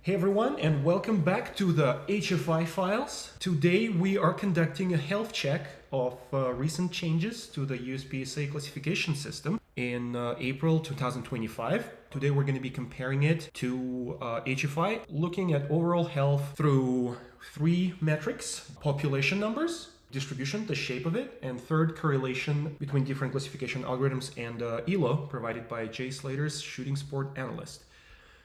Hey everyone, and welcome back to the HFI files. Today we are conducting a health check of recent changes to the USPSA classification system in April 2025. Today we're going to be comparing it to HFI, looking at overall health through three metrics: population numbers, distribution, the shape of it, and third, correlation between different classification algorithms and ELO provided by Jay Slater's shooting sport analyst.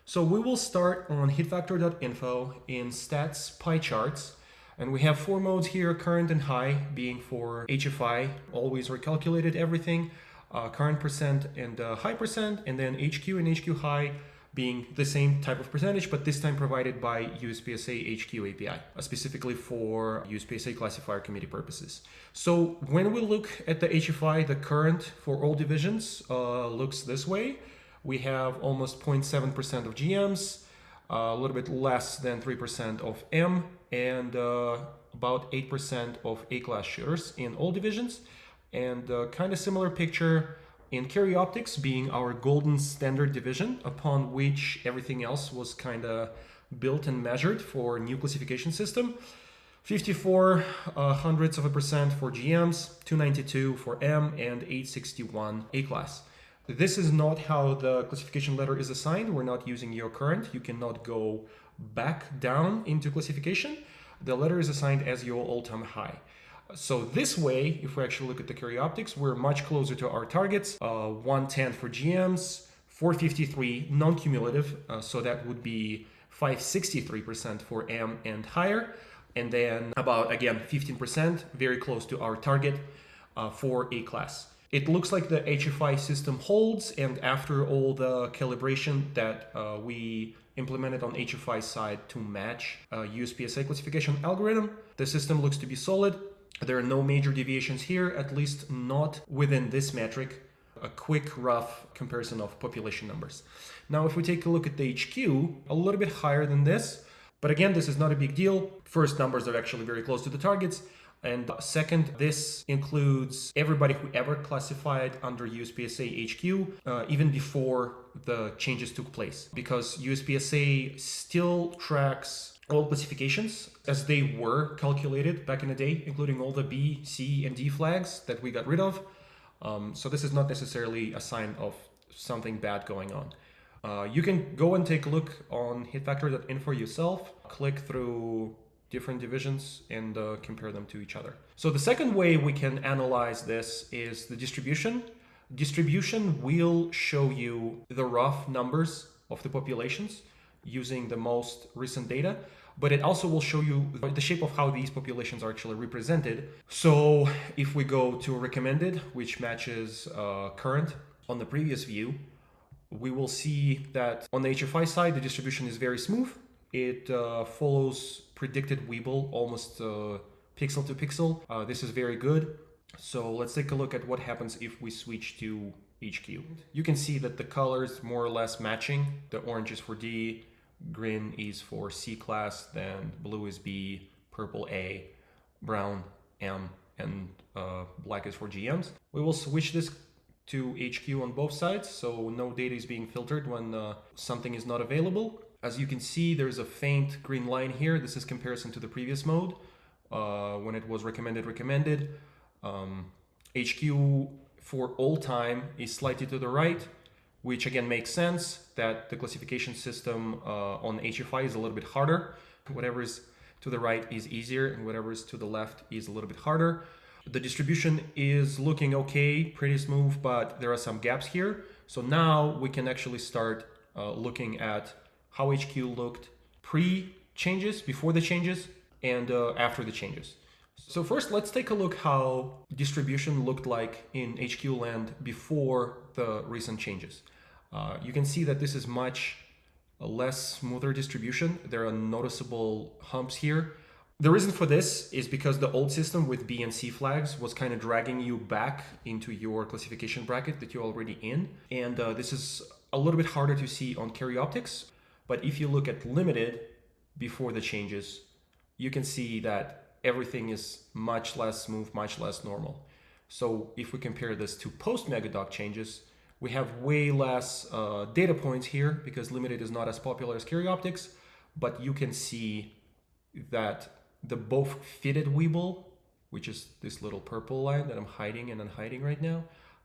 So we will start on hitfactor.info in stats pie charts. And we have four modes here: current and high being for HFI, always recalculated everything, current percent and high percent, and then HQ and HQ high being the same type of percentage, but this time provided by USPSA HQ API, specifically for USPSA classifier committee purposes. So when we look at the HFI, the current for all divisions looks this way. We have almost 0.7% of GMs, a little bit less than 3% of M, and about 8% of A-class shooters in all divisions. And kind of similar picture in carry optics, being our golden standard division, upon which everything else was kind of built and measured for new classification system. 54 hundredths of a percent for GMs, 292 for M, and 861 A-class. This is not how the classification letter is assigned. We're not using your current. You cannot go back down into classification. The letter is assigned as your all-time high. So this way, if we actually look at the carry optics, we're much closer to our targets. 110 for GMs, 453 non-cumulative, so that would be 563% for M and higher. And then about, again, 15%, very close to our target for A-class. It looks like the HFI system holds, and after all the calibration that we implemented on HFI side to match USPSA classification algorithm, the system looks to be solid. There are no major deviations here, at least not within this metric. A quick, rough comparison of population numbers. Now, if we take a look at the HQ, a little bit higher than this, but again, this is not a big deal. First, numbers are actually very close to the targets. And second, this includes everybody who ever classified under USPSA HQ, even before the changes took place, because USPSA still tracks all classifications as they were calculated back in the day, including all the B, C, and D flags that we got rid of. So this is not necessarily a sign of something bad going on. You can go and take a look on hitfactor.info yourself, click through different divisions and compare them to each other. So the second way we can analyze this is the distribution. Distribution will show you the rough numbers of the populations using the most recent data, but it also will show you the shape of how these populations are actually represented. So if we go to recommended, which matches current on the previous view, we will see that on the HFI side, the distribution is very smooth. It follows predicted Weeble almost pixel to pixel. This is very good. So let's take a look at what happens if we switch to HQ. You can see that the colors more or less matching. The orange is for D, green is for C class, then blue is B, purple A, brown M, and black is for GMs. We will switch this to HQ on both sides, so no data is being filtered when something is not available. As you can see, there's a faint green line here. This is comparison to the previous mode when it was recommended. HQ for all time is slightly to the right, which again makes sense that the classification system on HFI is a little bit harder. Whatever is to the right is easier, and whatever is to the left is a little bit harder. The distribution is looking okay, pretty smooth, but there are some gaps here. So now we can actually start looking at how HQ looked pre-changes, before the changes, and after the changes. So first, let's take a look how distribution looked like in HQ land before the recent changes. You can see that this is much less smoother distribution. There are noticeable humps here. The reason for this is because the old system with B and C flags was kind of dragging you back into your classification bracket that you're already in. And this is a little bit harder to see on carry optics. But if you look at limited before the changes, you can see that everything is much less smooth, much less normal. So if we compare this to post Megadoc changes, we have way less data points here because limited is not as popular as carry optics. but you can see that the both fitted Weeble, which is this little purple line that I'm hiding and unhiding right now,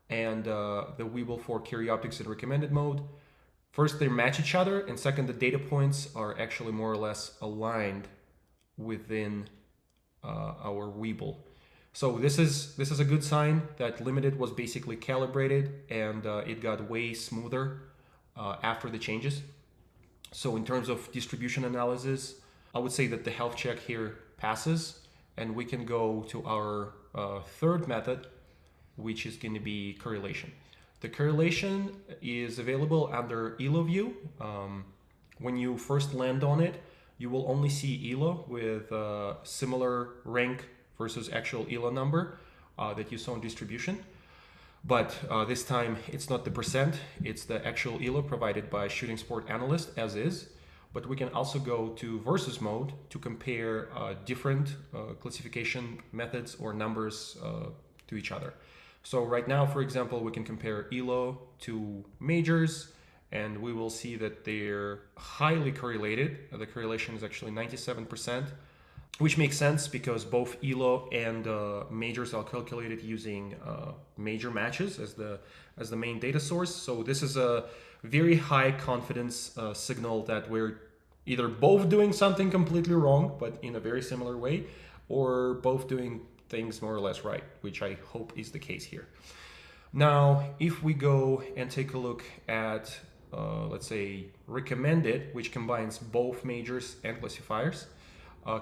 and the Weeble for Carry Optics in recommended mode, first, they match each other, and second, the data points are actually more or less aligned within our Weeble. So this is a good sign that limited was basically calibrated, and it got way smoother after the changes. So in terms of distribution analysis, I would say that the health check here passes, and we can go to our third method, which is going to be correlation. The correlation is available under ELO view. When you first land on it, you will only see ELO with similar rank versus actual ELO number that you saw in distribution. But this time it's not the percent, it's the actual ELO provided by Shooting Sport Analyst as is. But we can also go to versus mode to compare different classification methods or numbers to each other. So right now, for example, we can compare ELO to majors, and we will see that they're highly correlated. The correlation is actually 97%, which makes sense because both ELO and majors are calculated using major matches as the main data source. So this is a very high confidence signal that we're either both doing something completely wrong, but in a very similar way, or both doing things more or less right, which I hope is the case here. Now, if we go and take a look at, let's say, recommended, which combines both majors and classifiers,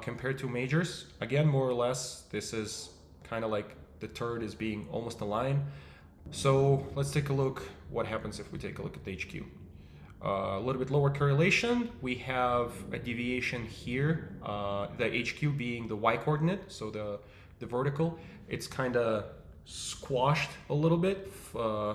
compared to majors, again, more or less, this is kind of like the third is being almost aligned. So let's take a look what happens if we take a look at the HQ. A little bit lower correlation. We have a deviation here, the HQ being the Y coordinate, so the vertical. It's kind of squashed a little bit,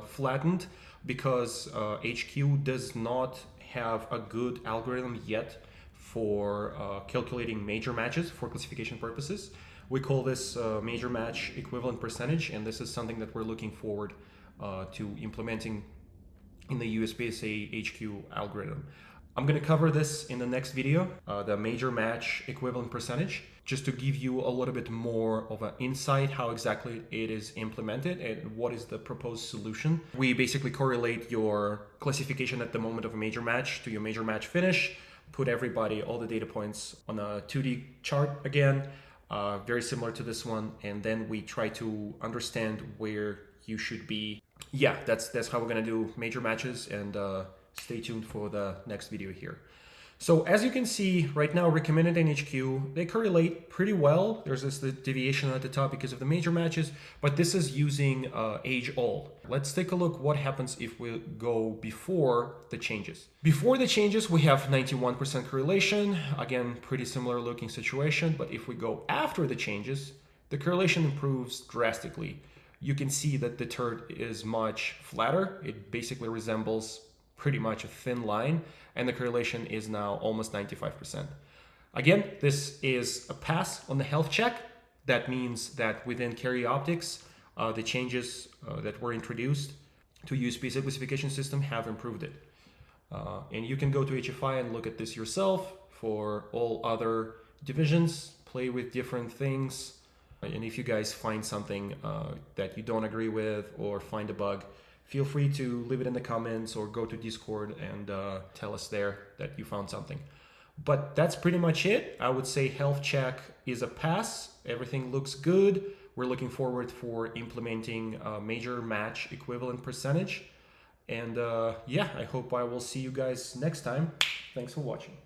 flattened, because HQ does not have a good algorithm yet for calculating major matches for classification purposes. We call this major match equivalent percentage, and this is something that we're looking forward to implementing in the USPSA HQ algorithm. I'm going to cover this in the next video, the major match equivalent percentage, just to give you a little bit more of an insight how exactly it is implemented and what is the proposed solution. We basically correlate your classification at the moment of a major match to your major match finish, put everybody, all the data points on a 2D chart again, very similar to this one, and then we try to understand where you should be. Yeah, that's how we're gonna do major matches, and stay tuned for the next video here. So as you can see right now, recommended and HQ, they correlate pretty well. There's this deviation at the top because of the major matches, but this is using age all. Let's take a look what happens if we go before the changes. Before the changes, we have 91% correlation. Again, pretty similar looking situation, but if we go after the changes, the correlation improves drastically. You can see that the turd is much flatter. It basically resembles pretty much a thin line, and the correlation is now almost 95%. Again, this is a pass on the health check. That means that within Carry Optics, the changes that were introduced to USPSA classification system have improved it. And you can go to HFI and look at this yourself. For all other divisions, play with different things. And if you guys find something that you don't agree with or find a bug, feel free to leave it in the comments or go to Discord and tell us there that you found something. But that's pretty much it. I would say health check is a pass. Everything looks good. We're looking forward for implementing a major match equivalent percentage. And yeah, I hope I will see you guys next time. Thanks for watching.